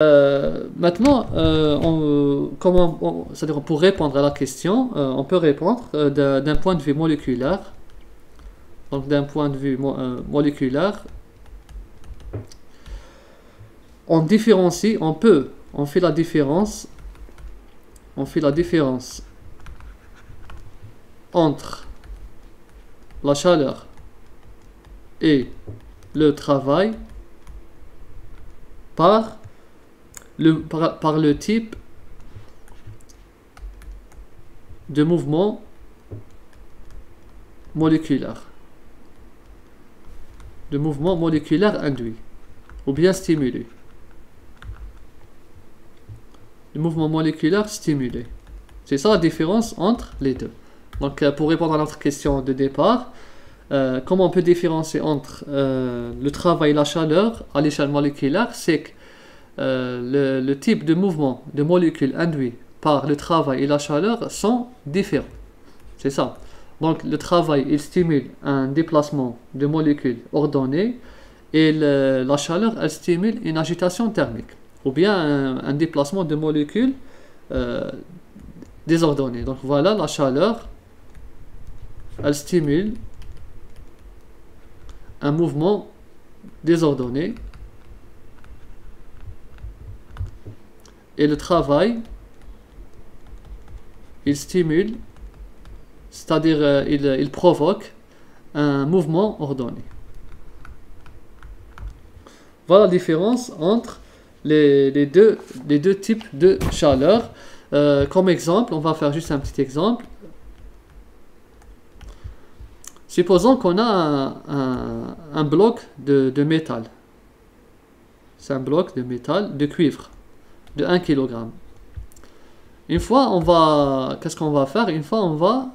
Maintenant, c'est-à-dire pour répondre à la question, on peut répondre d'un point de vue moléculaire. Donc d'un point de vue moléculaire, on différencie, on fait la différence entre la chaleur et le travail par le type de mouvement moléculaire. De mouvement moléculaire induit ou bien stimulé. Le mouvement moléculaire stimulé. C'est ça la différence entre les deux. Donc pour répondre à notre question de départ, comment on peut différencier entre le travail et la chaleur à l'échelle moléculaire, c'est que le type de mouvement de molécules induit par le travail et la chaleur sont différents. C'est ça. Donc le travail, il stimule un déplacement de molécules ordonnées et la chaleur, elle stimule une agitation thermique ou bien un déplacement de molécules désordonnées. Donc voilà, la chaleur, elle stimule un mouvement désordonné et le travail, il stimule, c'est-à-dire il provoque un mouvement ordonné. Voilà la différence entre les deux types de chaleur. Comme exemple, on va faire juste un petit exemple. Supposons qu'on a un bloc de métal. C'est un bloc de métal, de cuivre, de 1 kg. Une fois, qu'est-ce qu'on va faire? Une fois, on va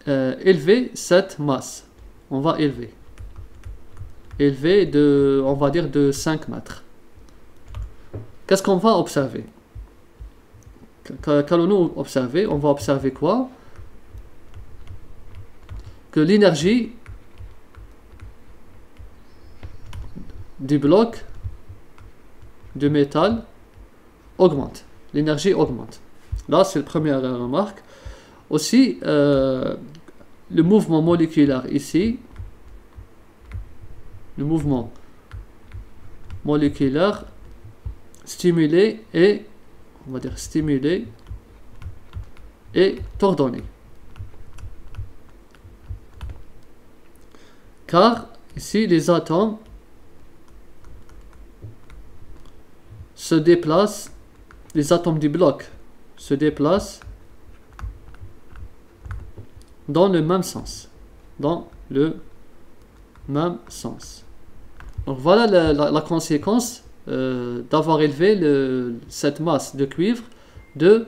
élever cette masse. On va élever on va dire de 5 mètres. Qu'est-ce qu'on va observer? Qu'allons-nous observer? On va observer quoi? Que l'énergie du bloc de métal augmente. L'énergie augmente. Là, c'est la première remarque. Aussi, le mouvement moléculaire ici, le mouvement moléculaire stimulé et, on va dire stimulé et ordonné. Car ici, les atomes se déplacent, les atomes du bloc se déplacent dans le même sens. Dans le même sens. Donc voilà la conséquence d'avoir élevé cette masse de cuivre de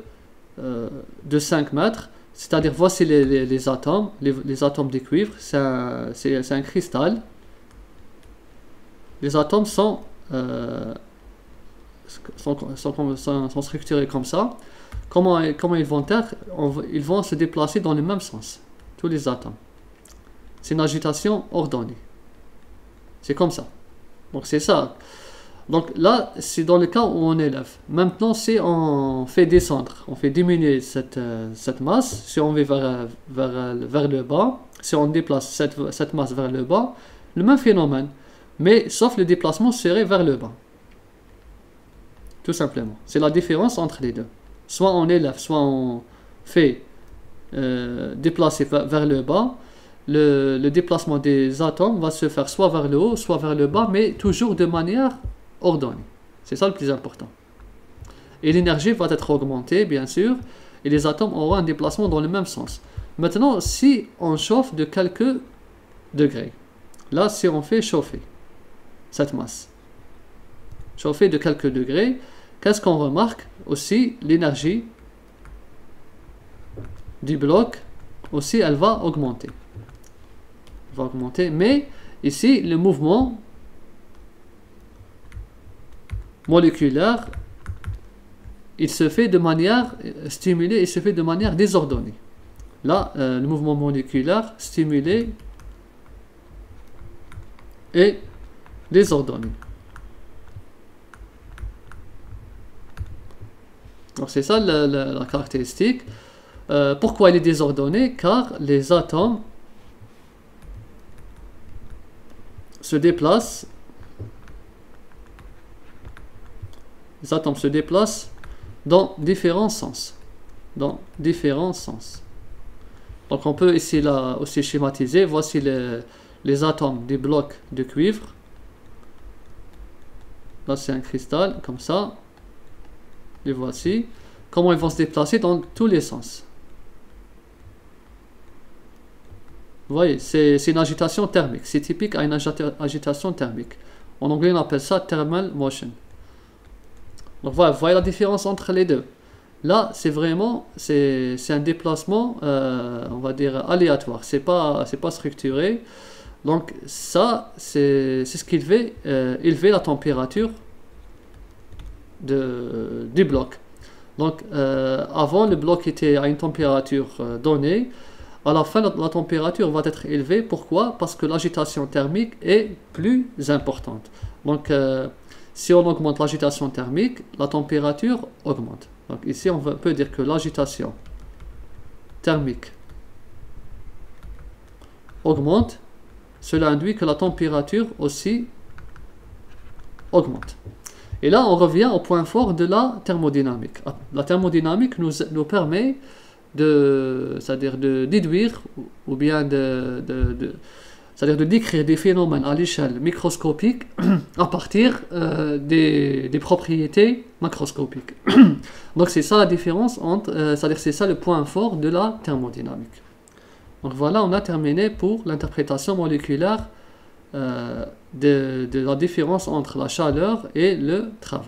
5 mètres. C'est-à-dire, voici les atomes, les atomes de cuivre, c'est un cristal. Les atomes sont structurés comme ça. Comment ils vont être? Ils vont se déplacer dans le même sens, tous les atomes. C'est une agitation ordonnée. C'est comme ça. Donc c'est ça. Donc là, c'est dans le cas où on élève. Maintenant, si on fait descendre, on fait diminuer cette masse, si on va vers le bas, si on déplace cette masse vers le bas, le même phénomène. Mais sauf le déplacement serait vers le bas. Tout simplement. C'est la différence entre les deux. Soit on élève, soit on fait déplacer vers le bas. Le déplacement des atomes va se faire soit vers le haut, soit vers le bas, mais toujours de manière ordonnée. C'est ça le plus important. Et l'énergie va être augmentée, bien sûr, et les atomes auront un déplacement dans le même sens. Maintenant, si on chauffe de quelques degrés, là, si on fait chauffer cette masse, chauffer de quelques degrés, qu'est-ce qu'on remarque? Aussi, l'énergie du bloc, aussi, elle va augmenter. Mais ici, le mouvement moléculaire, il se fait de manière stimulée, il se fait de manière désordonnée. Là, le mouvement moléculaire stimulé et désordonné. Donc c'est ça la caractéristique. Pourquoi il est désordonné? Car les atomes se déplacent. Les atomes se déplacent dans différents sens. Dans différents sens. Donc on peut ici là aussi schématiser. Voici les atomes des blocs de cuivre. Là c'est un cristal comme ça. Les voici. Comment ils vont se déplacer dans tous les sens. Vous voyez, c'est une agitation thermique. C'est typique à une agitation thermique. En anglais on appelle ça thermal motion. Donc voilà, vous voyez la différence entre les deux. Là, c'est vraiment, c'est un déplacement, on va dire, aléatoire. C'est pas structuré. Donc ça, c'est ce qui fait élever la température du bloc. Donc avant, le bloc était à une température donnée. À la fin, la température va être élevée. Pourquoi? Parce que l'agitation thermique est plus importante. Donc si on augmente l'agitation thermique, la température augmente. Donc ici, on peut dire que l'agitation thermique augmente. Cela induit que la température aussi augmente. Et là, on revient au point fort de la thermodynamique. La thermodynamique nous permet c'est-à-dire de déduire ou bien c'est-à-dire de décrire des phénomènes à l'échelle microscopique à partir des propriétés macroscopiques. Donc c'est ça la différence entre, c'est-à-dire c'est ça le point fort de la thermodynamique. Donc voilà, on a terminé pour l'interprétation moléculaire de la différence entre la chaleur et le travail.